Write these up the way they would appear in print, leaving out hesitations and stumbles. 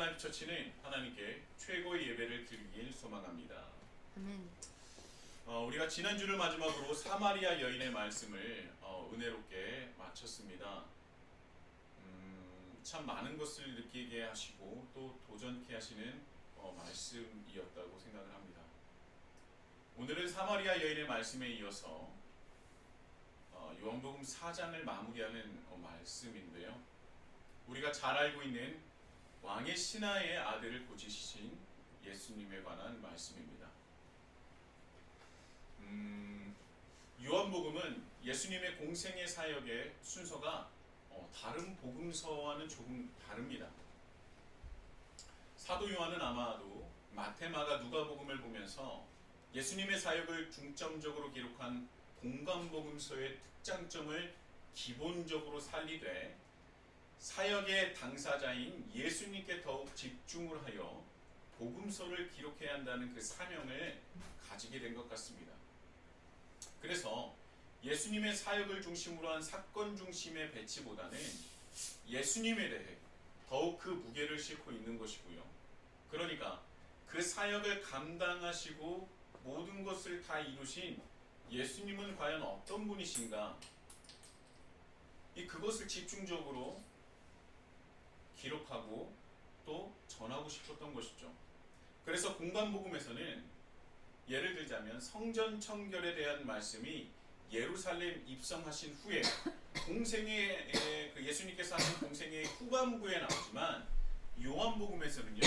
비전라이프 처치는 하나님께 최고의 예배를 드리길 소망합니다. 아멘. 우리가 지난주를 마지막으로 사마리아 여인의 말씀을 은혜롭게 마쳤습니다. 참 많은 것을 느끼게 하시고 또 도전케 하시는 말씀이었다고 생각을 합니다. 오늘은 사마리아 여인의 말씀에 이어서 요한복음 4장을 마무리하는 말씀인데요. 우리가 잘 알고 있는 왕의 신하의 아들을 고치신 예수님에 관한 말씀입니다. 요한복음은 예수님의 공생의 사역의 순서가 다른 복음서와는 조금 다릅니다. 사도 요한은 아마도 마태, 마가, 누가복음을 보면서 예수님의 사역을 중점적으로 기록한 공관복음서의 특장점을 기본적으로 살리되 사역의 당사자인 예수님께 더욱 집중을 하여 복음서를 기록해야 한다는 그 사명을 가지게 된 것 같습니다. 그래서 예수님의 사역을 중심으로 한 사건 중심의 배치보다는 예수님에 대해 더욱 그 무게를 싣고 있는 것이고요. 그러니까 그 사역을 감당하시고 모든 것을 다 이루신 예수님은 과연 어떤 분이신가? 그것을 집중적으로 기록하고 또 전하고 싶었던 것이죠. 그래서 공관복음에서는 예를 들자면 성전 청결에 대한 말씀이 예루살렘 입성하신 후에 공생의 예수님께서 하신 공생의 후반부에 나오지만 요한복음에서는요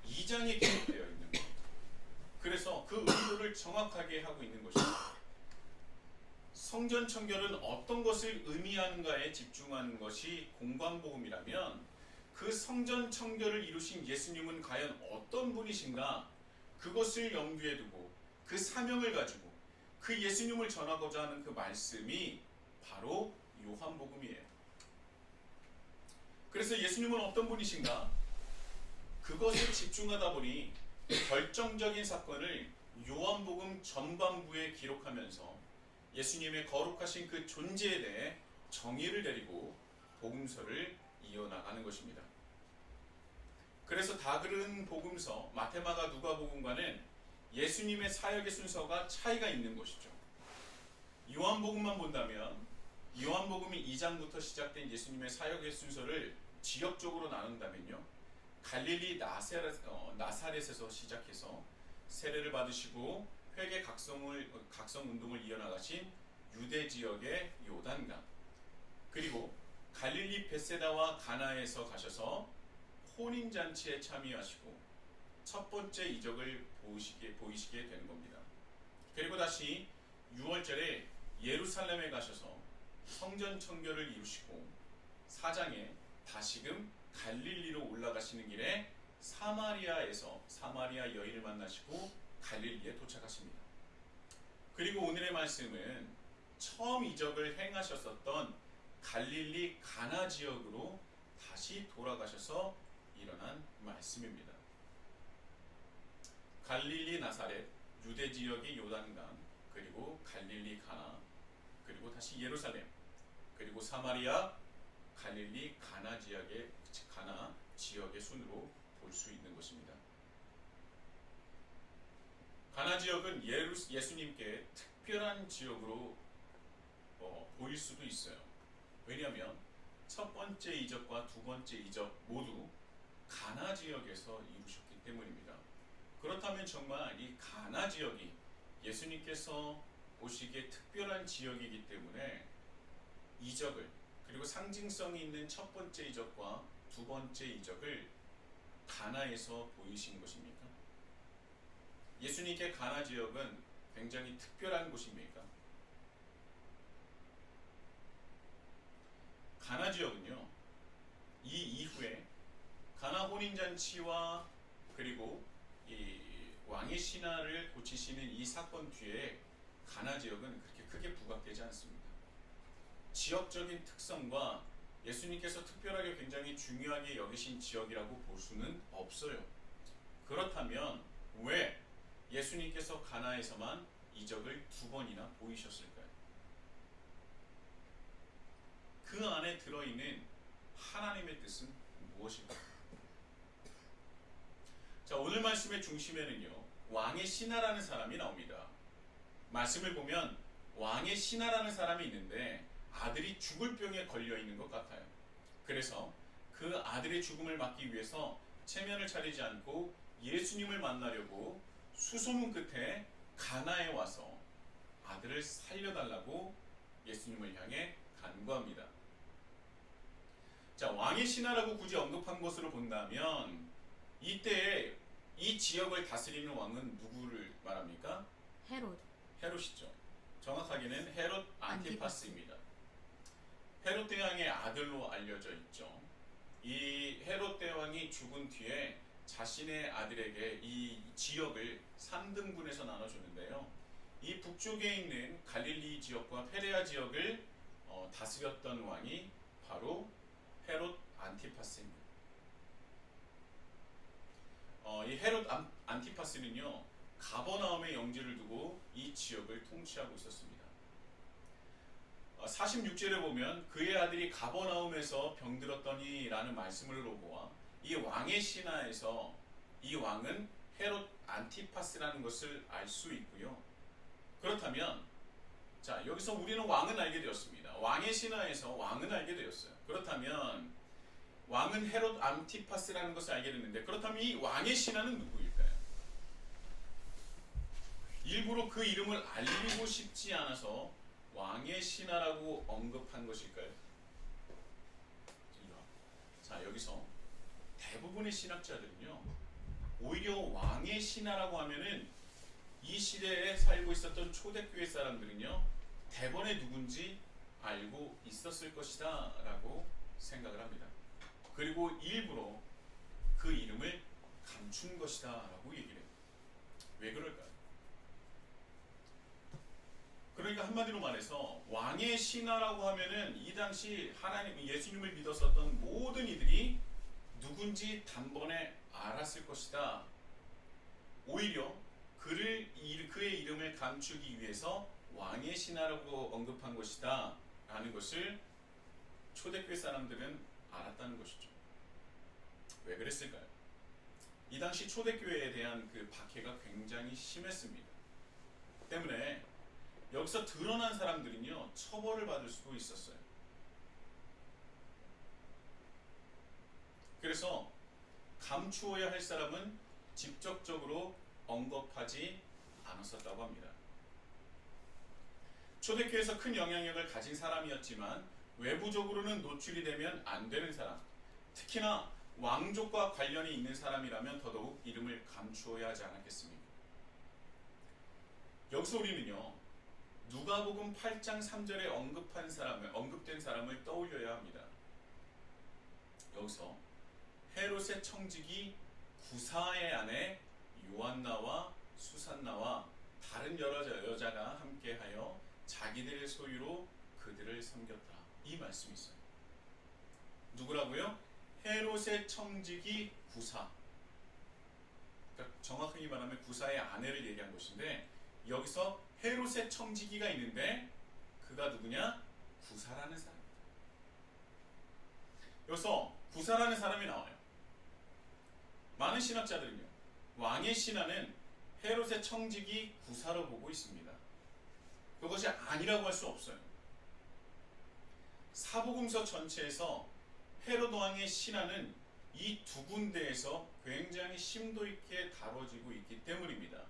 2장에 기록되어 있는 거예요. 그래서 그 의도를 정확하게 하고 있는 것입니다. 성전 청결은 어떤 것을 의미하는가에 집중하는 것이 공관복음이라면 그 성전 청결을 이루신 예수님은 과연 어떤 분이신가? 그것을 염두에 두고 그 사명을 가지고 그 예수님을 전하고자 하는 그 말씀이 바로 요한복음이에요. 그래서 예수님은 어떤 분이신가? 그것에 집중하다 보니 결정적인 사건을 요한복음 전반부에 기록하면서 예수님의 거룩하신 그 존재에 대해 정의를 내리고 복음서를 이어나가는 것입니다. 그래서 다른 복음서 마태마가 누가복음과는 예수님의 사역의 순서가 차이가 있는 것이죠. 요한복음만 본다면 요한복음이 2장부터 시작된 예수님의 사역의 순서를 지역적으로 나눈다면요, 갈릴리 나사렛에서 시작해서 세례를 받으시고 회개 각성 운동을 이어나가신 유대 지역의 요단강, 그리고 갈릴리 벳세다와 가나에서 가셔서 혼인잔치에 참여하시고 첫 번째 이적을 보이시게 되는 겁니다. 그리고 다시 6월절에 예루살렘에 가셔서 성전 청결을 이루시고 4장에 다시금 갈릴리로 올라가시는 길에 사마리아에서 사마리아 여인을 만나시고 갈릴리에 도착하십니다. 그리고 오늘의 말씀은 처음 이적을 행하셨었던 갈릴리 가나 지역으로 다시 돌아가셔서 일어난 말씀입니다. 갈릴리 나사렛, 유대 지역의 요단강, 그리고 갈릴리 가나, 그리고 다시 예루살렘, 그리고 사마리아, 갈릴리 가나 지역의 순으로 볼 수 있는 것입니다. 가나 지역은 예수님께 특별한 지역으로 보일 수도 있어요. 왜냐하면 첫 번째 이적과 두 번째 이적 모두 가나 지역에서 이루셨기 때문입니다. 그렇다면 정말 이 가나 지역이 예수님께서 보시기에 특별한 지역이기 때문에 이적을, 그리고 상징성이 있는 첫 번째 이적과 두 번째 이적을 가나에서 보이신 것입니까? 예수님께 가나 지역은 굉장히 특별한 곳입니까? 가나 지역은요, 이 이후에 가나 혼인잔치와 그리고 이 왕의 신하를 고치시는 이 사건 뒤에 가나 지역은 그렇게 크게 부각되지 않습니다. 지역적인 특성과 예수님께서 특별하게 굉장히 중요하게 여기신 지역이라고 볼 수는 없어요. 그렇다면 왜 예수님께서 가나에서만 이적을 2번이나 보이셨을까요? 그 안에 들어있는 하나님의 뜻은 무엇일까요? 자, 오늘 말씀의 중심에는요, 왕의 신하라는 사람이 나옵니다. 말씀을 보면 왕의 신하라는 사람이 있는데 아들이 죽을 병에 걸려 있는 것 같아요. 그래서 그 아들의 죽음을 막기 위해서 체면을 차리지 않고 예수님을 만나려고 수소문 끝에 가나에 와서 아들을 살려달라고 예수님을 향해 간구합니다. 자, 왕의 신하라고 굳이 언급한 것으로 본다면 이때 이 지역을 다스리는 왕은 누구를 말합니까? 헤롯. 헤롯이죠. 정확하게는 헤롯 안티파스입니다. 헤롯 대왕의 아들로 알려져 있죠. 이 헤롯 대왕이 죽은 뒤에 자신의 아들에게 이 지역을 3등분해서 나눠줬는데요. 이 북쪽에 있는 갈릴리 지역과 페레아 지역을 다스렸던 왕이 바로 헤롯 안티파스입니다. 이 헤롯 안티파스는요, 가버나움의 영지를 두고 이 지역을 통치하고 있었습니다. 46절에 보면 그의 아들이 가버나움에서 병들었더니 라는 말씀으로 보아 이 왕의 신하에서 이 왕은 헤롯 안티파스라는 것을 알 수 있고요. 그렇다면 자, 여기서 우리는 왕은 알게 되었습니다. 왕의 신하에서 왕은 알게 되었어요. 그렇다면 왕은 헤롯 안티파스라는 것을 알게 됐는데, 그렇다면 이 왕의 신하는 누구일까요? 일부러 그 이름을 알리고 싶지 않아서 왕의 신하라고 언급한 것일까요? 자, 여기서 대부분의 신학자들은요, 오히려 왕의 신하라고 하면은 이 시대에 살고 있었던 초대교회 사람들은요, 대번에 누군지 알고 있었을 것이다 라고 생각을 합니다. 그리고 일부러 그 이름을 감춘 것이다 라고 얘기를 해요. 왜 그럴까요? 그러니까 한마디로 말해서 왕의 신하라고 하면은 이 당시 하나님, 예수님을 믿었었던 모든 이들이 누군지 단번에 알았을 것이다. 오히려 그의 이름을 감추기 위해서 왕의 신하라고 언급한 것이다 라는 것을 초대교회 사람들은 알았다는 것이죠. 왜 그랬을까요? 이 당시 초대교회에 대한 그 박해가 굉장히 심했습니다. 때문에 여기서 드러난 사람들은요, 처벌을 받을 수도 있었어요. 그래서 감추어야 할 사람은 직접적으로 언급하지 않았었다고 합니다. 초대교회에서 큰 영향력을 가진 사람이었지만 외부적으로는 노출이 되면 안 되는 사람, 특히나 왕족과 관련이 있는 사람이라면 더더욱 이름을 감추어야 하지 않았겠습니까? 여기서 우리는요, 누가복음 8장 3절에 언급된 사람을 떠올려야 합니다. 여기서 헤롯의 청지기 구사의 아내 요한나와 수산나와 다른 여러 여자가 함께하여 자기들의 소유로 그들을 섬겼다. 이 말씀이 있어요. 누구라고요? 헤롯의 청지기 구사. 그러니까 정확하게 말하면 구사의 아내를 얘기한 것인데, 여기서 헤롯의 청지기가 있는데 그가 누구냐? 구사라는 사람입니다. 여기서 구사라는 사람이 나와요. 많은 신학자들은요, 왕의 신하는 헤롯의 청지기 구사로 보고 있습니다. 그것이 아니라고 할 수 없어요. 사복음서 전체에서 헤롯 왕의 신하는 이 두 군데에서 굉장히 심도 있게 다뤄지고 있기 때문입니다.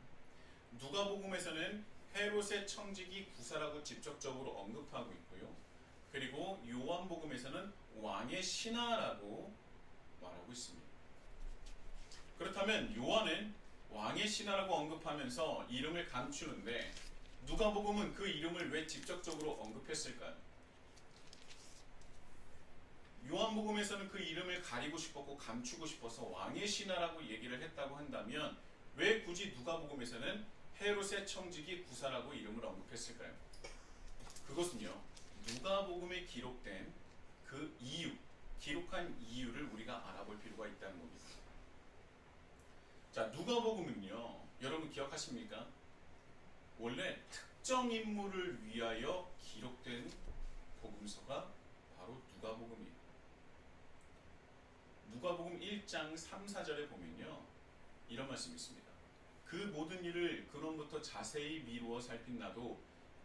누가복음에서는 헤롯의 청지기 구사라고 직접적으로 언급하고 있고요. 그리고 요한복음에서는 왕의 신하라고 말하고 있습니다. 그렇다면 요한은 왕의 신하라고 언급하면서 이름을 감추는데 누가복음은 그 이름을 왜 직접적으로 언급했을까요? 요한복음에서는 그 이름을 가리고 싶었고 감추고 싶어서 왕의 신하라고 얘기를 했다고 한다면 왜 굳이 누가복음에서는 헤롯의 청지기 구사라고 이름을 언급했을까요? 그것은요, 누가복음에 기록된 그 이유, 기록한 이유를 우리가 알아볼 필요가 있다는 겁니다. 자, 누가복음은요, 여러분 기억하십니까? 원래 특정 인물을 위하여 기록된 복음서가 바로 누가복음이에요. 누가복음 1장 3, 4절에 보면요, 이런 말씀이 있습니다. 그 모든 일을 근원부터 자세히 미루어 살핀 나도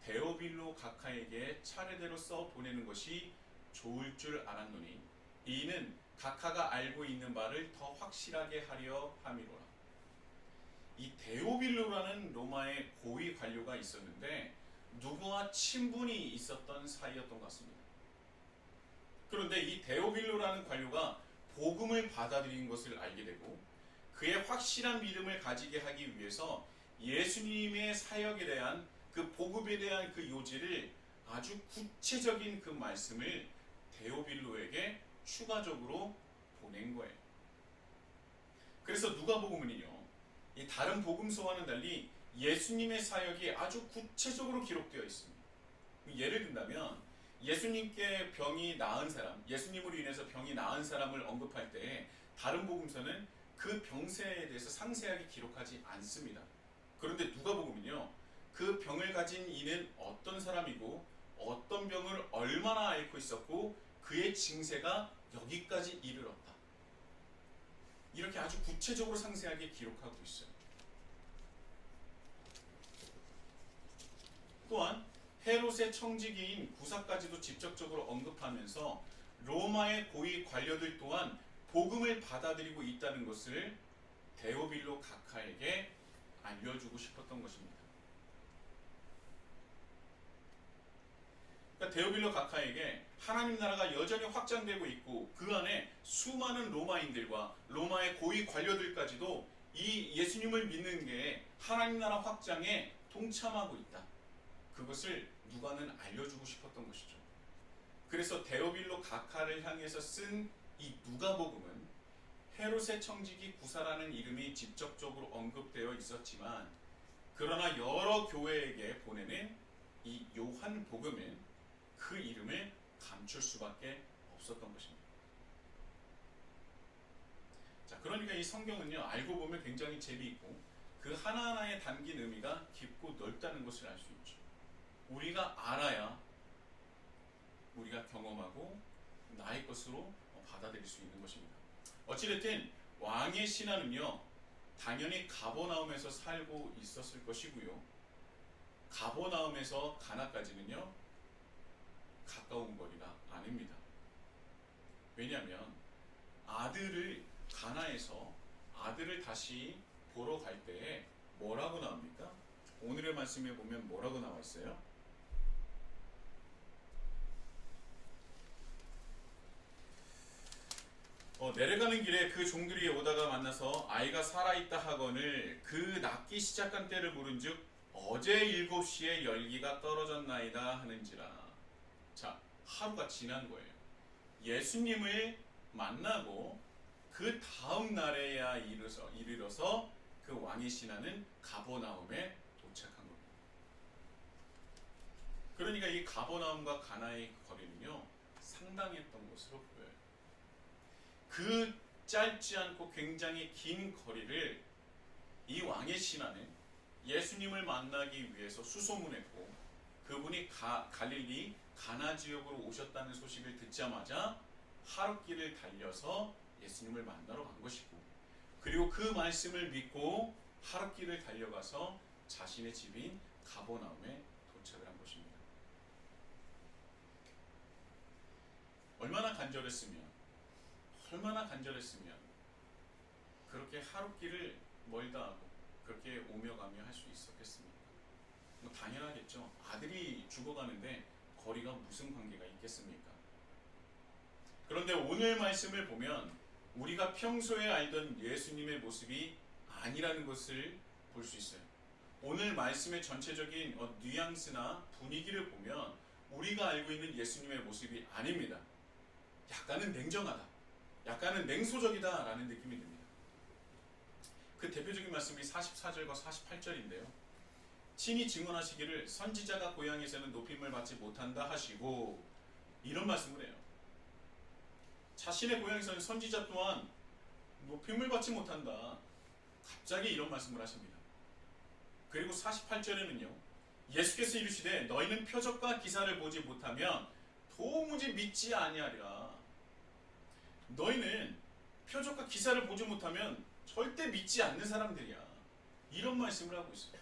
데오빌로 각하에게 차례대로 써 보내는 것이 좋을 줄 알았노니 이는 각하가 알고 있는 바를 더 확실하게 하려 함이로라. 이 데오빌로라는 로마의 고위 관료가 있었는데 누구와 친분이 있었던 사이였던 것 같습니다. 그런데 이 데오빌로라는 관료가 복음을 받아들인 것을 알게 되고 그의 확실한 믿음을 가지게 하기 위해서 예수님의 사역에 대한 그 복음에 대한 그 요지를 아주 구체적인 그 말씀을 데오빌로에게 추가적으로 보낸 거예요. 그래서 누가복음은요, 이 다른 복음서와는 달리 예수님의 사역이 아주 구체적으로 기록되어 있습니다. 예를 든다면 예수님께 병이 나은 사람, 예수님으로 인해서 병이 나은 사람을 언급할 때 다른 복음서는 그 병세에 대해서 상세하게 기록하지 않습니다. 그런데 누가복음은요, 그 병을 가진 이는 어떤 사람이고 어떤 병을 얼마나 앓고 있었고 그의 징세가 여기까지 이르렀다. 이렇게 아주 구체적으로 상세하게 기록하고 있어요. 또한 헤롯의 청지기인 구사까지도 직접적으로 언급하면서 로마의 고위 관료들 또한 복음을 받아들이고 있다는 것을 데오빌로 각하에게 알려주고 싶었던 것입니다. 그러니까 데오빌로 각하에게 하나님 나라가 여전히 확장되고 있고 그 안에 수많은 로마인들과 로마의 고위 관료들까지도 이 예수님을 믿는 게 하나님 나라 확장에 동참하고 있다. 그것을 누가는 알려주고 싶었던 것이죠. 그래서 데오빌로 각하를 향해서 쓴 이 누가복음은 헤롯의 청지기 구사라는 이름이 직접적으로 언급되어 있었지만 그러나 여러 교회에게 보내는 이 요한복음은 그 이름을 감출 수밖에 없었던 것입니다. 자, 그러니까 이 성경은요, 알고 보면 굉장히 재미있고 그 하나하나에 담긴 의미가 깊고 넓다는 것을 알 수 있죠. 우리가 알아야 우리가 경험하고 나의 것으로 받아들일 수 있는 것입니다. 어찌됐든 왕의 신하는요, 당연히 가버나움에서 살고 있었을 것이고요. 가버나움에서 가나까지는요, 가까운 거리가 아닙니다. 왜냐하면 아들을 가나에서 아들을 다시 보러 갈 때에 뭐라고 나옵니까? 오늘의 말씀에 보면 뭐라고 나와 있어요? 내려가는 길에 그 종들이 오다가 만나서 아이가 살아있다 하거늘 그 낳기 시작한 때를 물은즉 어제 7시에 열기가 떨어졌나이다 하는지라. 자, 하루가 지난 거예요. 예수님을 만나고 그 다음 날에야 이르러서 그 왕의 신하는 가버나움에 도착한 겁니다. 그러니까 이 가버나움과 가나의 거리는요, 상당했던 것으로 보여요. 그 짧지 않고 굉장히 긴 거리를 이 왕의 신하는 예수님을 만나기 위해서 수소문했고 그분이 갈릴리 가나 지역으로 오셨다는 소식을 듣자마자 하룻길을 달려서 예수님을 만나러 간 것이고 그리고 그 말씀을 믿고 하룻길을 달려가서 자신의 집인 가버나움에 도착을 한 것입니다. 얼마나 간절했으면 그렇게 하룻길을 멀다 하고 그렇게 오며 가며 할 수 있었겠습니까? 뭐 당연하겠죠. 아들이 죽어가는데 거리가 무슨 관계가 있겠습니까? 그런데 오늘 말씀을 보면 우리가 평소에 알던 예수님의 모습이 아니라는 것을 볼 수 있어요. 오늘 말씀의 전체적인 뉘앙스나 분위기를 보면 우리가 알고 있는 예수님의 모습이 아닙니다. 약간은 냉정하다, 약간은 냉소적이다 라는 느낌이 듭니다. 그 대표적인 말씀이 44절과 48절인데요. 친히 증언하시기를 선지자가 고향에서는 높임을 받지 못한다 하시고 이런 말씀을 해요. 자신의 고향에서는 선지자 또한 높임을 받지 못한다. 갑자기 이런 말씀을 하십니다. 그리고 48절에는요. 예수께서 이르시되 너희는 표적과 기사를 보지 못하면 도무지 믿지 아니하리라. 너희는 표적과 기사를 보지 못하면 절대 믿지 않는 사람들이야. 이런 말씀을 하고 있어요.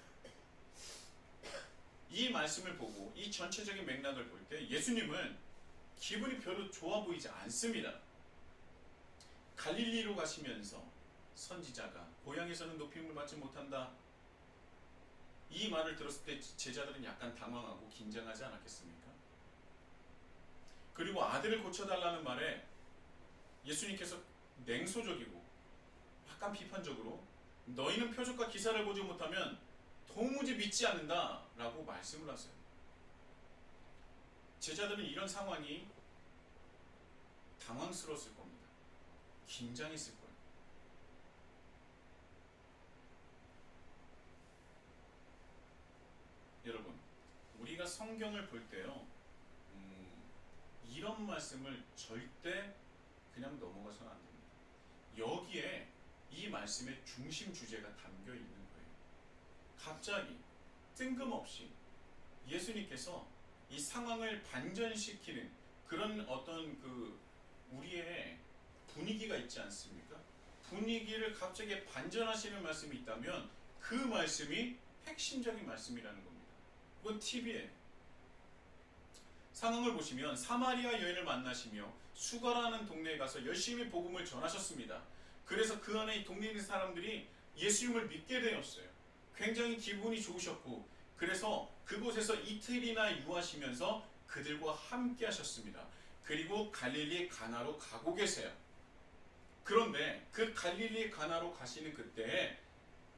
이 말씀을 보고 이 전체적인 맥락을 볼 때 예수님은 기분이 별로 좋아 보이지 않습니다. 갈릴리로 가시면서 선지자가 고향에서는 높임을 받지 못한다. 이 말을 들었을 때 제자들은 약간 당황하고 긴장하지 않았겠습니까? 그리고 아들을 고쳐달라는 말에 예수님께서 냉소적이고 약간 비판적으로 너희는 표적과 기사를 보지 못하면 도무지 믿지 않는다 라고 말씀을 하세요. 제자들은 이런 상황이 당황스러웠을 겁니다. 긴장했을 거예요. 여러분, 우리가 성경을 볼 때요, 이런 말씀을 절대 그냥 넘어가서는 안 됩니다. 여기에 이 말씀의 중심 주제가 담겨 있는 거예요. 갑자기 뜬금없이 예수님께서 이 상황을 반전시키는 그런 어떤 우리의 분위기가 있지 않습니까? 분위기를 갑자기 반전하시는 말씀이 있다면 그 말씀이 핵심적인 말씀이라는 겁니다. 그건 TV에 상황을 보시면 사마리아 여인을 만나시며 수가라는 동네에 가서 열심히 복음을 전하셨습니다. 그래서 그 안에 동네에 있는 사람들이 예수님을 믿게 되었어요. 굉장히 기분이 좋으셨고 그래서 그곳에서 이틀이나 유하시면서 그들과 함께 하셨습니다. 그리고 갈릴리 가나로 가고 계세요. 그런데 그 갈릴리 가나로 가시는 그때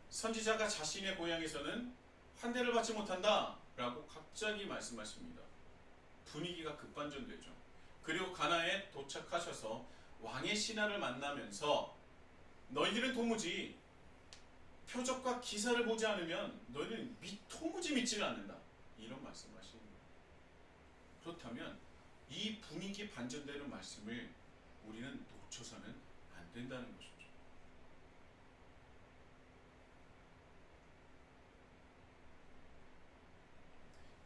선지자가 자신의 고향에서는 환대를 받지 못한다 라고 갑자기 말씀하십니다. 분위기가 급반전되죠. 그리고 가나에 도착하셔서 왕의 신하를 만나면서 너희들은 도무지 표적과 기사를 보지 않으면 너희는 도무지 믿지를 않는다. 이런 말씀하시는 거예요. 그렇다면 이 분위기 반전되는 말씀을 우리는 놓쳐서는 안 된다는 것이죠.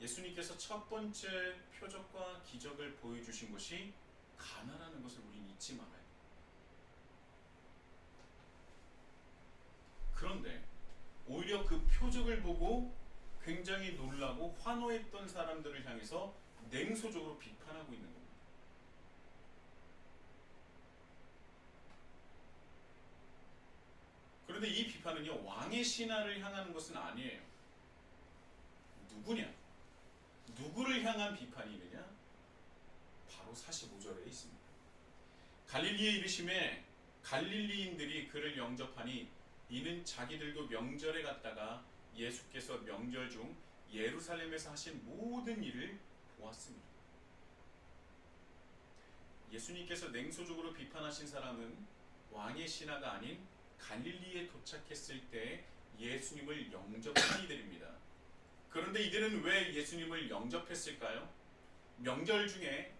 예수님께서 첫 번째 표적과 기적을 보여주신 것이 가나라는 것을 우리는 잊지 말아야 돼요. 그런데 오히려 그 표적을 보고 굉장히 놀라고 환호했던 사람들을 향해서 냉소적으로 비판하고 있는 겁니다. 그런데 이 비판은요, 왕의 신하를 향하는 것은 아니에요. 누구냐? 누구를 향한 비판이느냐? 바로 45절에 있습니다. 갈릴리에 이르심에 갈릴리인들이 그를 영접하니 이는 자기들도 명절에 갔다가 예수께서 명절 중 예루살렘에서 하신 모든 일을 보았습니다. 예수님께서 냉소적으로 비판하신 사람은 왕의 신하가 아닌 갈릴리에 도착했을 때 예수님을 영접한 이들입니다. 그런데 이들은 왜 예수님을 영접했을까요? 명절 중에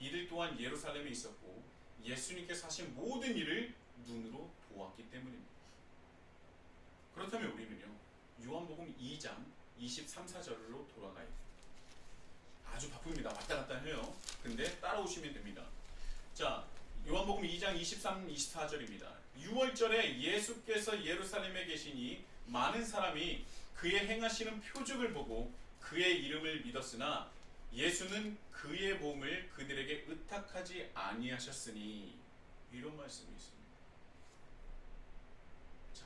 이들 또한 예루살렘에 있었고 예수님께서 하신 모든 일을 눈으로 보았기 때문입니다. 그렇다면 우리는요, 요한복음 2장 23, 4절로 돌아가야 돼요. 아주 바쁩니다. 왔다 갔다 해요. 근데 따라오시면 됩니다. 자, 요한복음 2장 23, 24절입니다. 6월절에 예수께서 예루살렘에 계시니 많은 사람이 그의 행하시는 표적을 보고 그의 이름을 믿었으나 예수는 그의 몸을 그들에게 의탁하지 아니하셨으니 이런 말씀이 있습니다. 자,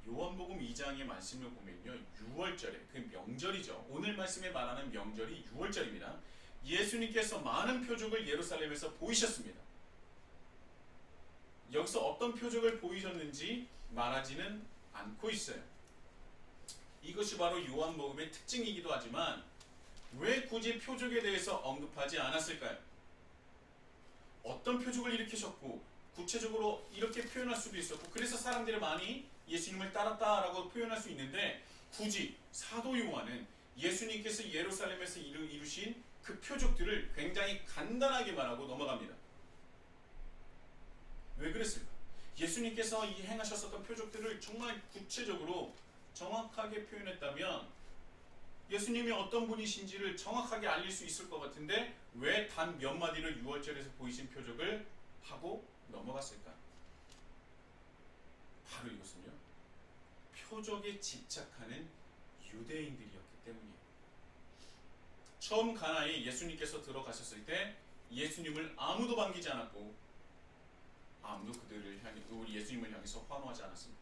요한복음 2장의 말씀을 보면요, 6월절에 그 명절이죠. 오늘 말씀에 말하는 명절이 6월절입니다. 예수님께서 많은 표적을 예루살렘에서 보이셨습니다. 여기서 어떤 표적을 보이셨는지 말하지는 않고 있어요. 이것이 바로 요한복음의 특징이기도 하지만 왜 굳이 표적에 대해서 언급하지 않았을까요? 어떤 표적을 일으키셨고 구체적으로 이렇게 표현할 수도 있었고 그래서 사람들이 많이 예수님을 따랐다라고 표현할 수 있는데 굳이 사도 요한은 예수님께서 예루살렘에서 이루신 그 표적들을 굉장히 간단하게 말하고 넘어갑니다. 왜 그랬을까? 예수님께서 이 행하셨었던 표적들을 정말 구체적으로 정확하게 표현했다면 예수님이 어떤 분이신지를 정확하게 알릴 수 있을 것 같은데 왜 단 몇 마디를 6월절에서 보이신 표적을 하고 넘어갔을까? 바로 이것은요, 표적에 집착하는 유대인들이었기 때문이에요. 처음 가나에 예수님께서 들어가셨을 때 예수님을 아무도 반기지 않았고 아무도 그들을 향해, 우리 예수님을 향해서 환호하지 않았습니다.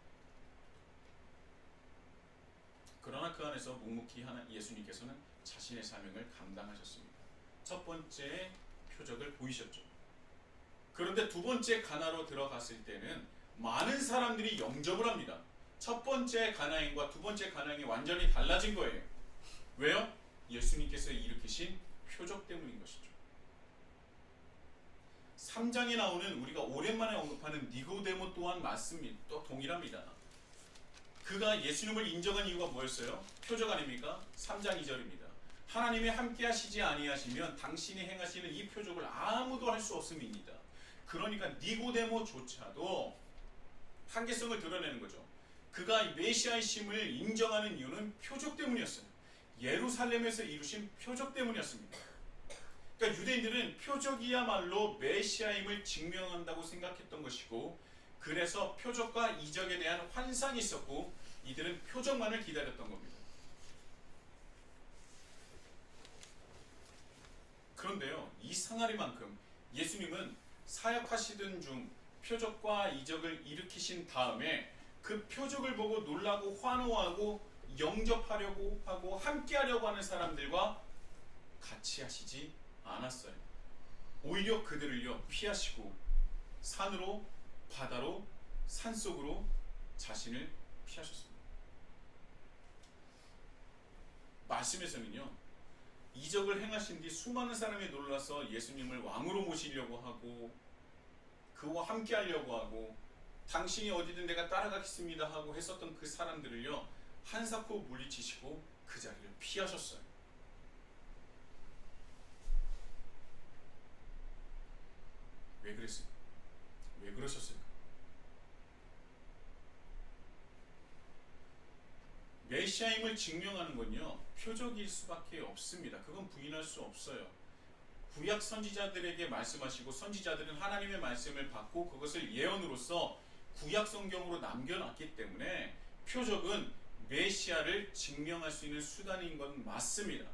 그러나 그 안에서 묵묵히 예수님께서는 자신의 사명을 감당하셨습니다. 첫 번째 표적을 보이셨죠. 그런데 두 번째 가나로 들어갔을 때는 많은 사람들이 영접을 합니다. 첫 번째 가나인과 두 번째 가나인이 완전히 달라진 거예요. 왜요? 예수님께서 일으키신 표적 때문인 것이죠. 3장에 나오는 우리가 오랜만에 언급하는 니고데모 또한 맞습니다. 또 동일합니다. 그가 예수님을 인정한 이유가 뭐였어요? 표적 아닙니까? 3장 2절입니다. 하나님이 함께 하시지 아니하시면 당신이 행하시는 이 표적을 아무도 할 수 없음입니다. 그러니까 니고데모조차도 한계성을 드러내는 거죠. 그가 메시아의 심을 인정하는 이유는 표적 때문이었어요. 예루살렘에서 이루신 표적 때문이었습니다. 그러니까 유대인들은 표적이야말로 메시아임을 증명한다고 생각했던 것이고, 그래서 표적과 이적에 대한 환상이 있었고 이들은 표적만을 기다렸던 겁니다. 그런데요, 이상하리만큼 예수님은 사역하시던 중 표적과 이적을 일으키신 다음에 그 표적을 보고 놀라고 환호하고 영접하려고 하고 함께하려고 하는 사람들과 같이 하시지 않았어요. 오히려 그들을요 피하시고 산으로, 바다로, 산속으로 자신을 피하셨습니다. 말씀에서는요, 이적을 행하신 뒤 수많은 사람이 놀라서 예수님을 왕으로 모시려고 하고 그와 함께 하려고 하고 당신이 어디든 내가 따라가겠습니다 하고 했었던 그 사람들을요 한사코 물리치시고 그 자리를 피하셨어요. 왜 그랬을까? 왜 그러셨을까? 메시아임을 증명하는 건요 표적일 수밖에 없습니다. 그건 부인할 수 없어요. 구약 선지자들에게 말씀하시고 선지자들은 하나님의 말씀을 받고 그것을 예언으로서 구약 성경으로 남겨놨기 때문에 표적은 메시아를 증명할 수 있는 수단인 건 맞습니다.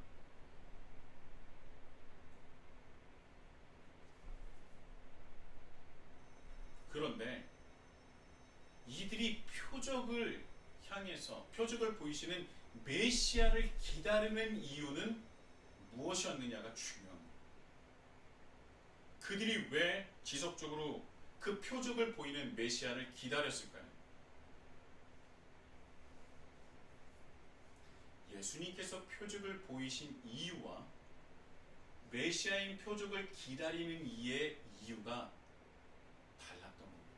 그런데 이들이 표적을 향해서 표적을 보이시는 메시아를 기다리는 이유는 무엇이었느냐가 중요합니다. 그들이 왜 지속적으로 그 표적을 보이는 메시아를 기다렸을까요? 예수님께서 표적을 보이신 이유와 메시아인 표적을 기다리는 이의 이유가 달랐던 겁니다.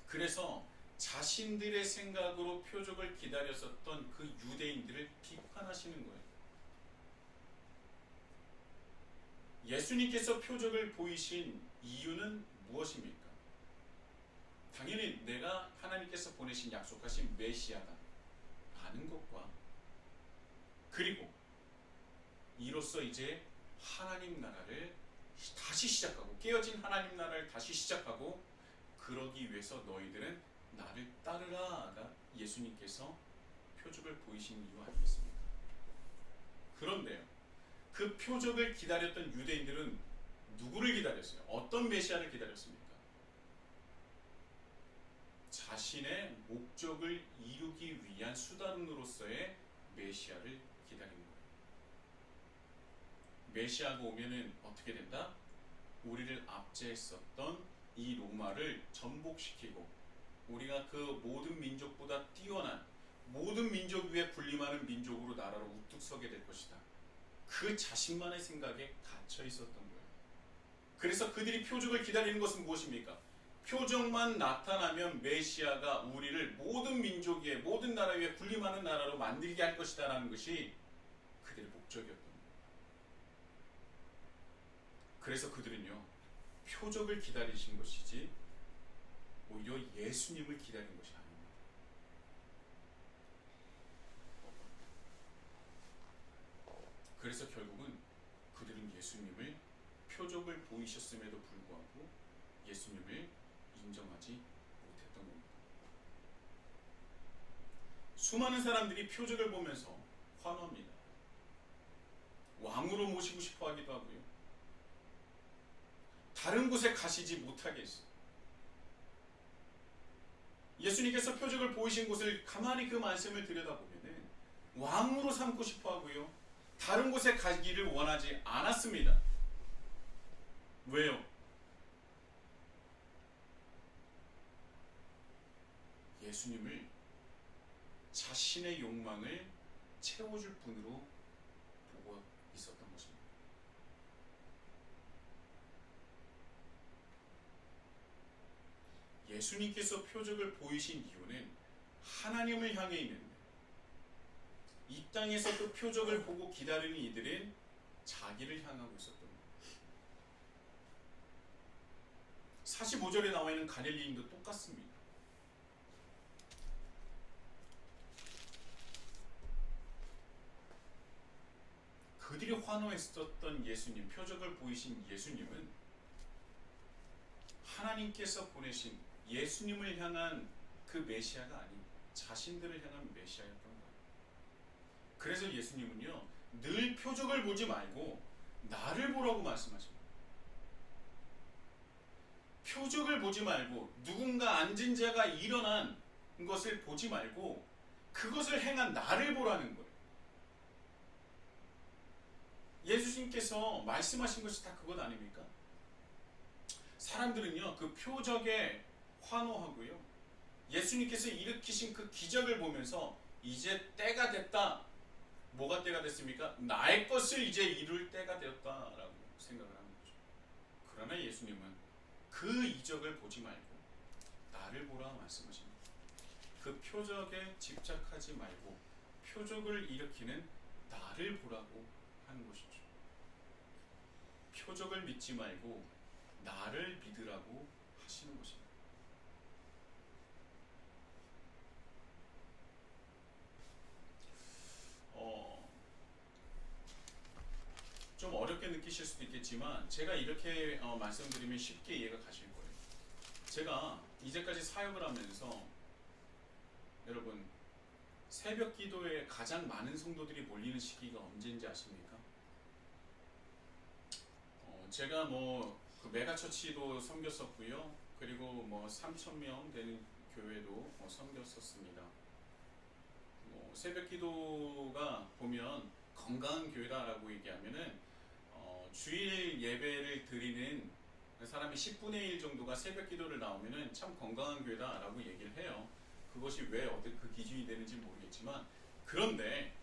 그래서 자신들의 생각으로 표적을 기다렸었던 그 유대인들을 비판하시는 거예요. 예수님께서 표적을 보이신 이유는 무엇입니까? 당연히 내가 하나님께서 보내신 약속하신 메시아다 라는 것과, 그리고 이로써 이제 하나님 나라를 다시 시작하고 깨어진 하나님 나라를 다시 시작하고 그러기 위해서 너희들은 나를 따르라가 예수님께서 표적을 보이신 이유 아니겠습니까? 그런데요, 그 표적을 기다렸던 유대인들은 누구를 기다렸어요? 어떤 메시아를 기다렸습니까? 자신의 목적을 이루기 위한 수단으로서의 메시아를 기다린 거예요. 메시아가 오면은 어떻게 된다? 우리를 압제했었던 이 로마를 전복시키고 우리가 그 모든 민족보다 뛰어난, 모든 민족 위에 군림하는 민족으로 나라로 우뚝 서게 될 것이다. 그 자신만의 생각에 갇혀 있었던 거예요. 그래서 그들이 표적을 기다리는 것은 무엇입니까? 표적만 나타나면 메시아가 우리를 모든 민족 위에, 모든 나라 위에 군림하는 나라로 만들게 할 것이다 라는 것이 그들의 목적이었던 거예요. 그래서 그들은요 표적을 기다리신 것이지 오히려 예수님을 기다린 것이 아닙니다. 그래서 결국은 그들은 예수님을, 표적을 보이셨음에도 불구하고 예수님을 인정하지 못했던 겁니다. 수많은 사람들이 표적을 보면서 환호합니다. 왕으로 모시고 싶어 하기도 하고요. 다른 곳에 가시지 못하게 했어요. 예수님께서 표적을 보이신 곳을 가만히 그 말씀을 들여다보면은 왕으로 삼고 싶어 하고요. 다른 곳에 가기를 원하지 않았습니다. 왜요? 예수님을 자신의 욕망을 채워줄 분으로 보고 있었던 것입니다. 예수님께서 표적을 보이신 이유는 하나님을 향해 있는데 이 땅에서 그 표적을 보고 기다리는 이들은 자기를 향하고 있었던 겁니다. 45절에 나와 있는 갈릴리인도 똑같습니다. 그들이 환호했었던 예수님, 표적을 보이신 예수님은 하나님께서 보내신 예수님을 향한 그 메시아가 아닌 자신들을 향한 메시아였던 거예요. 그래서 예수님은요, 늘 표적을 보지 말고 나를 보라고 말씀하십니다. 표적을 보지 말고 누군가 앉은 자가 일어난 것을 보지 말고 그것을 행한 나를 보라는 거예요. 예수님께서 말씀하신 것이 다 그것 아닙니까? 사람들은요, 그 표적에 환호하고요, 예수님께서 일으키신 그 기적을 보면서 이제 때가 됐다. 뭐가 때가 됐습니까? 나의 것을 이제 이룰 때가 되었다라고 생각을 하는 거죠. 그러나 예수님은 그 이적을 보지 말고 나를 보라 말씀하십니다. 그 표적에 집착하지 말고 표적을 일으키는 나를 보라고 하는 것이죠. 표적을 믿지 말고 나를 믿으라고 하시는 것입니다. 좀 어렵게 느끼실 수도 있겠지만 제가 이렇게 말씀드리면 쉽게 이해가 가실 거예요. 제가 이제까지 사역을 하면서 여러분 새벽 기도에 가장 많은 성도들이 몰리는 시기가 언제인지 아십니까? 제가 그 메가처치도 섬겼었고요. 그리고 3,000명 되는 교회도 섬겼었습니다. 새벽 기도가 보면 건강한 교회다라고 얘기하면은 주일 예배를 드리는 사람이 10분의 1 정도가 새벽 기도를 나오면은 참 건강한 교회다라고 얘기를 해요. 그것이 왜 어떤 그 기준이 되는지 모르겠지만, 그런데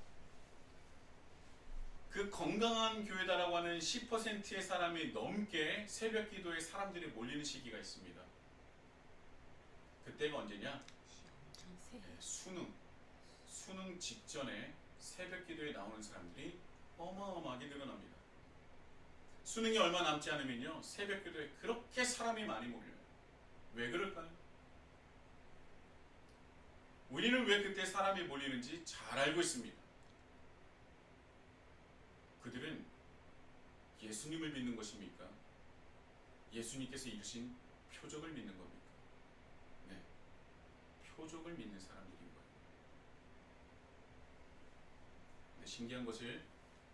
그 건강한 교회다라고 하는 10%의 사람이 넘게 새벽 기도에 사람들이 몰리는 시기가 있습니다. 그때가 언제냐? 수능 직전에 새벽 기도에 나오는 사람들이 어마어마하게 늘어납니다. 수능이 얼마 남지 않으면요, 새벽 기도에 그렇게 사람이 많이 몰려요. 왜 그럴까요? 우리는 왜 그때 사람이 몰리는지 잘 알고 있습니다. 그들은 예수님을 믿는 것입니까? 예수님께서 이루신 표적을 믿는 겁니까? 네, 표적을 믿는 사람들인 거예요. 근데 신기한 것을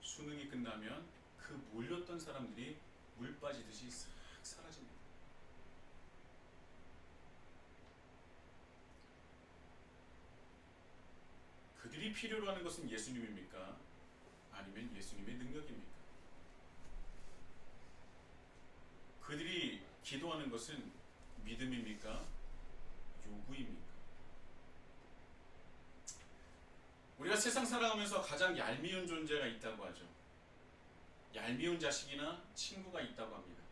수능이 끝나면 그 몰렸던 사람들이 물 빠지듯이 싹 사라집니다. 그들이 필요로 하는 것은 예수님입니까? 아니면 예수님의 능력입니까? 그들이 기도하는 것은 믿음입니까? 요구입니까? 우리가 세상 살아가면서 가장 얄미운 존재가 있다고 하죠. 얄미운 자식이나 친구가 있다고 합니다.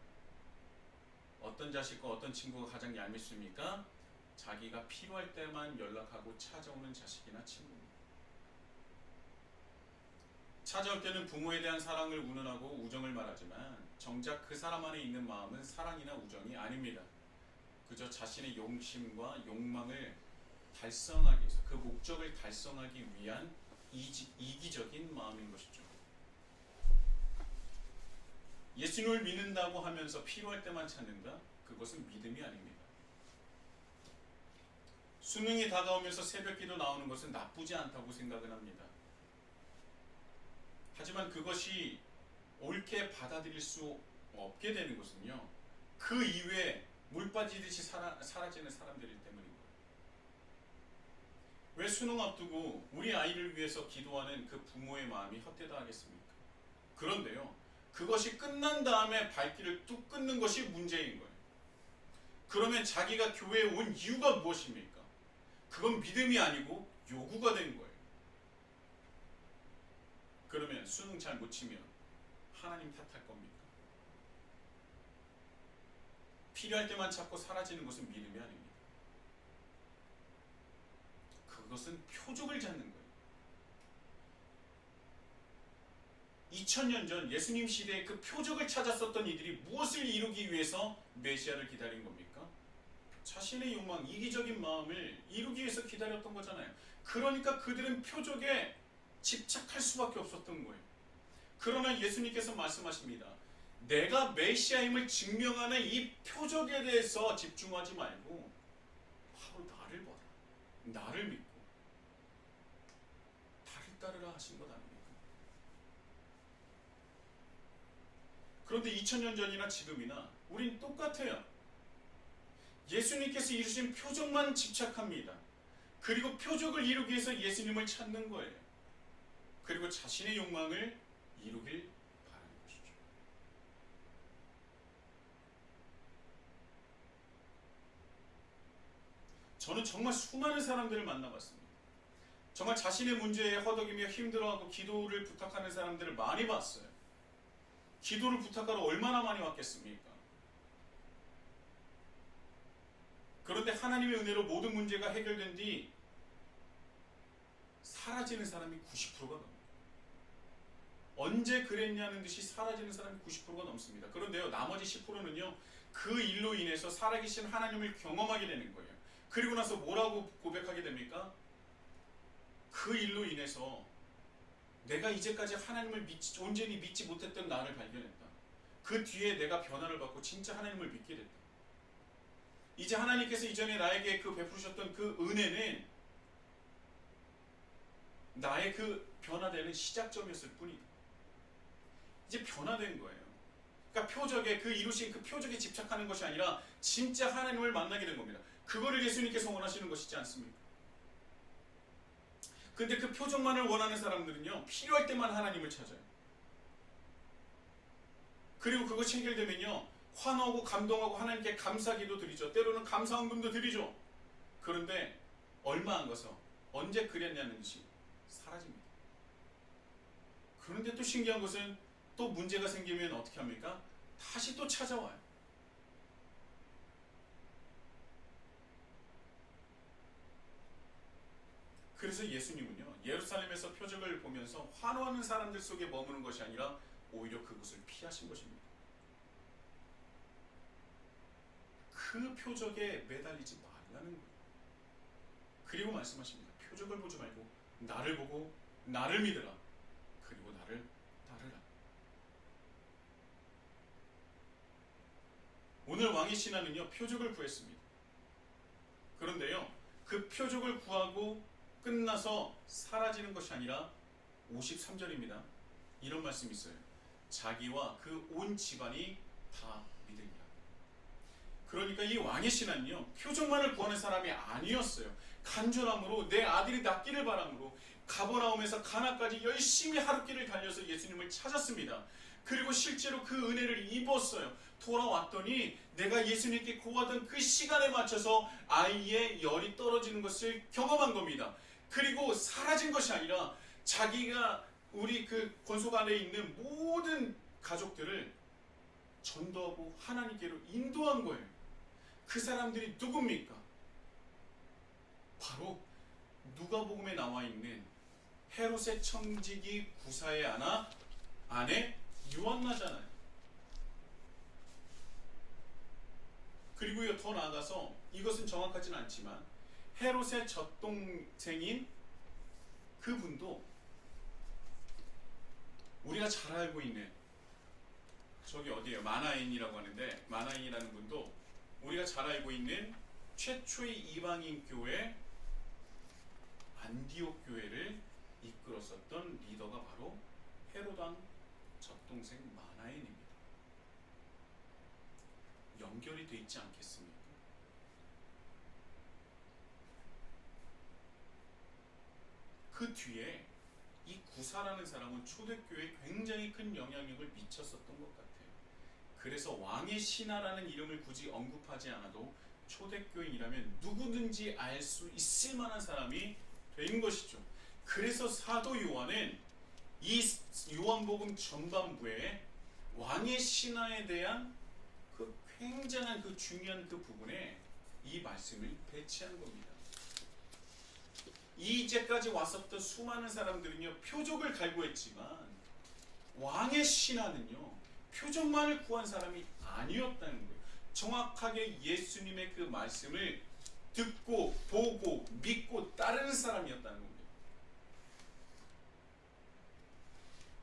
어떤 자식과 어떤 친구가 가장 얄밉습니까? 자기가 필요할 때만 연락하고 찾아오는 자식이나 친구입니다. 찾아올 때는 부모에 대한 사랑을 운운하고 우정을 말하지만 정작 그 사람 안에 있는 마음은 사랑이나 우정이 아닙니다. 그저 자신의 용심과 욕망을 달성하기 위해서, 그 목적을 달성하기 위한 이기적인 마음인 것이죠. 예수님을 믿는다고 하면서 필요할 때만 찾는다? 그것은 믿음이 아닙니다. 수능이 다가오면서 새벽기도 나오는 것은 나쁘지 않다고 생각을 합니다. 하지만 그것이 옳게 받아들일 수 없게 되는 것은요, 그 이후에 물 빠지듯이 사라지는 사람들이기 때문입니다. 왜 수능 앞두고 우리 아이를 위해서 기도하는 그 부모의 마음이 헛되다 하겠습니까? 그런데요, 그것이 끝난 다음에 발길을 뚝 끊는 것이 문제인 거예요. 그러면 자기가 교회에 온 이유가 무엇입니까? 그건 믿음이 아니고 요구가 된 거예요. 그러면 수능 잘 못 치면 하나님 탓할 겁니까? 필요할 때만 찾고 사라지는 것은 믿음이 아닙니다. 그것은 표적을 찾는 거예요. 2000년 전 예수님 시대에 그 표적을 찾았었던 이들이 무엇을 이루기 위해서 메시아를 기다린 겁니까? 자신의 욕망, 이기적인 마음을 이루기 위해서 기다렸던 거잖아요. 그러니까 그들은 표적에 집착할 수밖에 없었던 거예요. 그러나 예수님께서 말씀하십니다. 내가 메시아임을 증명하는 이 표적에 대해서 집중하지 말고 바로 나를 봐라. 나를 믿고 나를 따르라 하신 것 아닙니까? 그런데 2000년 전이나 지금이나 우린 똑같아요. 예수님께서 이루신 표적만 집착합니다. 그리고 표적을 이루기 위해서 예수님을 찾는 거예요. 그리고 자신의 욕망을 이루길 바라는 것이죠. 저는 정말 수많은 사람들을 만나봤습니다. 정말 자신의 문제에 허덕이며 힘들어하고 기도를 부탁하는 사람들을 많이 봤어요. 기도를 부탁하러 얼마나 많이 왔겠습니까? 그런데 하나님의 은혜로 모든 문제가 해결된 뒤 사라지는 사람이 90%가 넘어요. 언제 그랬냐는 듯이 사라지는 사람이 90%가 넘습니다. 그런데요, 나머지 10%는요, 그 일로 인해서 살아계신 하나님을 경험하게 되는 거예요. 그리고 나서 뭐라고 고백하게 됩니까? 그 일로 인해서 내가 이제까지 하나님을 온전히 믿지 못했던 나를 발견했다. 그 뒤에 내가 변화를 받고 진짜 하나님을 믿게 됐다. 이제 하나님께서 이전에 나에게 그 베푸셨던 그 은혜는 나의 그 변화되는 시작점이었을 뿐이다. 이제 변화된 거예요. 그러니까 표적에 그 이루신 그 표적에 집착하는 것이 아니라 진짜 하나님을 만나게 된 겁니다. 그거를 예수님께서 원하시는 것이지 않습니까? 근데 그 표적만을 원하는 사람들은요, 필요할 때만 하나님을 찾아요. 그리고 그것이 해결되면요, 환호하고 감동하고 하나님께 감사기도 드리죠. 때로는 감사헌금도 드리죠. 그런데 얼마 안 가서 언제 그랬냐는 듯이 사라집니다. 그런데 또 신기한 것은 또 문제가 생기면 어떻게 합니까? 다시 또 찾아와요. 그래서 예수님은요, 예루살렘에서 표적을 보면서 환호하는 사람들 속에 머무는 것이 아니라 오히려 그곳을 피하신 것입니다. 그 표적에 매달리지 말라는 거예요. 그리고 말씀하십니다. 표적을 보지 말고 나를 보고 나를 믿으라. 그리고 나를 따르라. 오늘 왕의 신하는요, 표적을 구했습니다. 그런데요, 그 표적을 구하고 끝나서 사라지는 것이 아니라 53절입니다. 이런 말씀이 있어요. 자기와 그 온 집안이 다 믿으리라. 그러니까 이 왕의 신하는요, 표적만을 구하는 사람이 아니었어요. 간절함으로 내 아들이 낫기를 바람으로 가버나움에서 가나까지 열심히 하루길을 달려서 예수님을 찾았습니다. 그리고 실제로 그 은혜를 입었어요. 돌아왔더니 내가 예수님께 구하던 그 시간에 맞춰서 아이의 열이 떨어지는 것을 경험한 겁니다. 그리고 사라진 것이 아니라 자기가 우리 그 권속 안에 있는 모든 가족들을 전도하고 하나님께로 인도한 거예요. 그 사람들이 누굽니까? 바로 누가복음에 나와 있는 헤롯의 청지기 구사의 아내 유한나잖아요. 그리고요, 더 나아가서 이것은 정확하진 않지만 헤롯의 젖동생인 그분도 우리가 잘 알고 있는, 저기 어디에요? 마나인이라고 하는데, 마나인이라는 분도 우리가 잘 알고 있는 최초의 이방인 교회 안디옥 교회를 이끌었었던 리더가 바로 헤롯 왕 젖동생 마나엔입니다. 연결이 돼 있지 않겠습니까? 그 뒤에 이 구사라는 사람은 초대교회에 굉장히 큰 영향력을 미쳤었던 것 같아요. 그래서 왕의 신하라는 이름을 굳이 언급하지 않아도 초대교인이라면 누구든지 알 수 있을 만한 사람이 된 것이죠. 그래서 사도 요한은 이 요한복음 전반부에 왕의 신하에 대한 그 굉장한 그 중요한 그 부분에 이 말씀을 배치한 겁니다. 이제까지 왔었던 수많은 사람들은요, 표적을 갈구했지만 왕의 신하는요, 표적만을 구한 사람이 아니었다는 거예요. 정확하게 예수님의 그 말씀을 듣고 보고 믿고 따르는 사람이었다는 겁니다.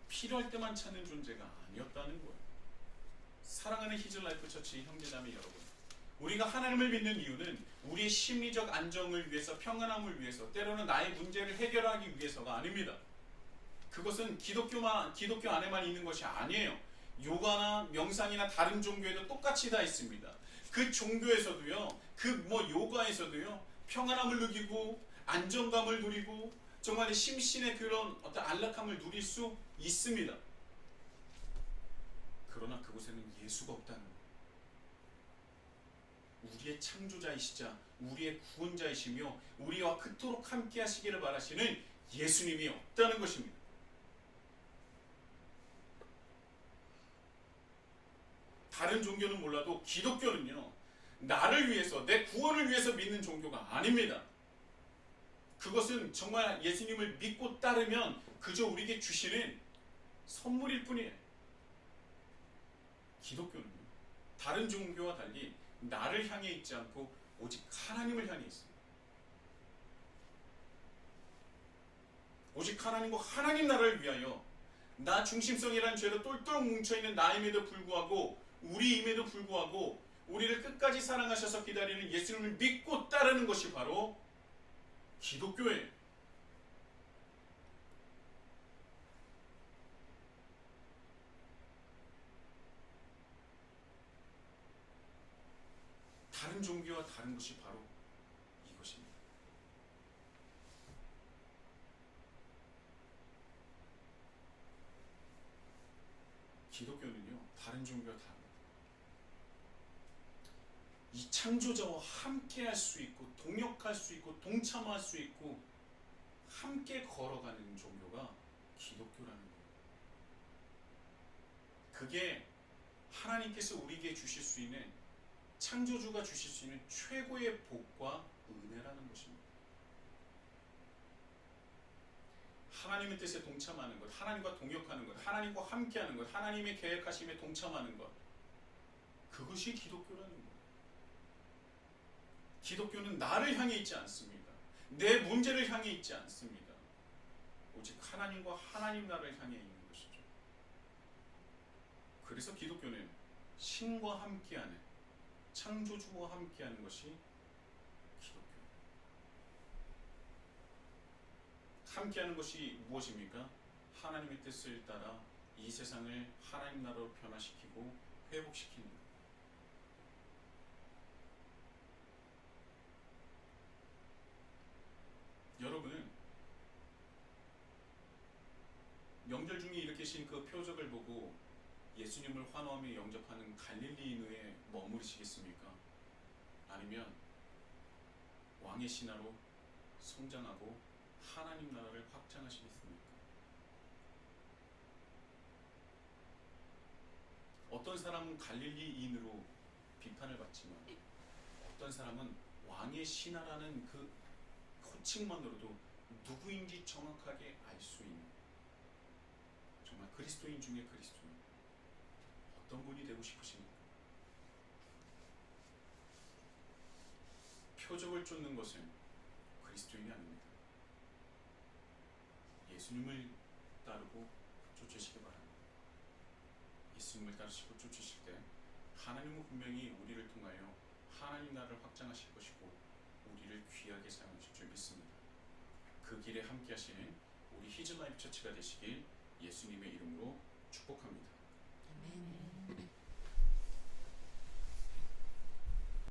필요할 때만 찾는 존재가 아니었다는 거예요. 사랑하는 히즐라이프 처치 형제자매 여러분, 우리가 하나님을 믿는 이유는 우리의 심리적 안정을 위해서, 평안함을 위해서, 때로는 나의 문제를 해결하기 위해서가 아닙니다. 그것은 기독교 안에만 있는 것이 아니에요. 요가나 명상이나 다른 종교에도 똑같이 다 있습니다. 그 종교에서도요, 요가에서도요, 평안함을 누리고 안정감을 누리고 정말 심신의 그런 어떤 안락함을 누릴 수 있습니다. 그러나 그곳에는 예수가 없다는 거예요. 우리의 창조자이시자 우리의 구원자이시며 우리와 그토록 함께 하시기를 바라시는 예수님이 없다는 것입니다. 다른 종교는 몰라도 기독교는요, 나를 위해서, 내 구원을 위해서 믿는 종교가 아닙니다. 그것은 정말 예수님을 믿고 따르면 그저 우리에게 주시는 선물일 뿐이에요. 기독교는요, 다른 종교와 달리 나를 향해 있지 않고 오직 하나님을 향해 있습니다. 오직 하나님과 하나님 나라를 위하여, 나 중심성이라는 죄로 똘똘 뭉쳐있는 나임에도 불구하고, 우리임에도 불구하고 우리를 끝까지 사랑하셔서 기다리는 예수님을 믿고 따르는 것이 바로 기독교예요. 다른 종교와 다른 것이 바로 이것입니다. 기독교는요, 다른 종교와 다릅니다. 이 창조자와 함께 할 수 있고, 동역할 수 있고, 동참할 수 있고, 함께 걸어가는 종교가 기독교라는 거예요. 그게 하나님께서 우리에게 주실 수 있는, 창조주가 주실 수 있는 최고의 복과 은혜라는 것입니다. 하나님의 뜻에 동참하는 것, 하나님과 동역하는 것, 하나님과 함께하는 것, 하나님의 계획하심에 동참하는 것, 그것이 기독교라는 거예요. 기독교는 나를 향해 있지 않습니다. 내 문제를 향해 있지 않습니다. 오직 하나님과 하나님 나라를 향해 있는 것이죠. 그래서 기독교는 신과 함께하는, 창조주와 함께하는 것이 기독교예요. 함께하는 것이 무엇입니까? 하나님의 뜻을 따라 이 세상을 하나님 나라로 변화시키고 회복시키는 것. 여러분, 명절 중에 일으키신 그 표적을 보고 예수님을 환호하며 영접하는 갈릴리인에 머무르시겠습니까? 아니면 왕의 신하로 성장하고 하나님 나라를 확장하시겠습니까? 어떤 사람은 갈릴리인으로 비판을 받지만 어떤 사람은 왕의 신하라는 그 호칭만으로도 누구인지 정확하게 알 수 있는, 정말 그리스도인 중에 그리스도인, 어떤 분이 되고 싶으십니까? 표적을 쫓는 것은 그리스도인이 아닙니다. 예수님을 따르고 쫓으시기 바랍니다. 예수님을 따르시고 쫓으실 때 하나님은 분명히 우리를 통하여 하나님 나라를 확장하실 것이고 우리를 귀하게 사용하실 줄 믿습니다. 그 길에 함께 하시는 우리 히즈라이프 처치가 되시길 예수님의 이름으로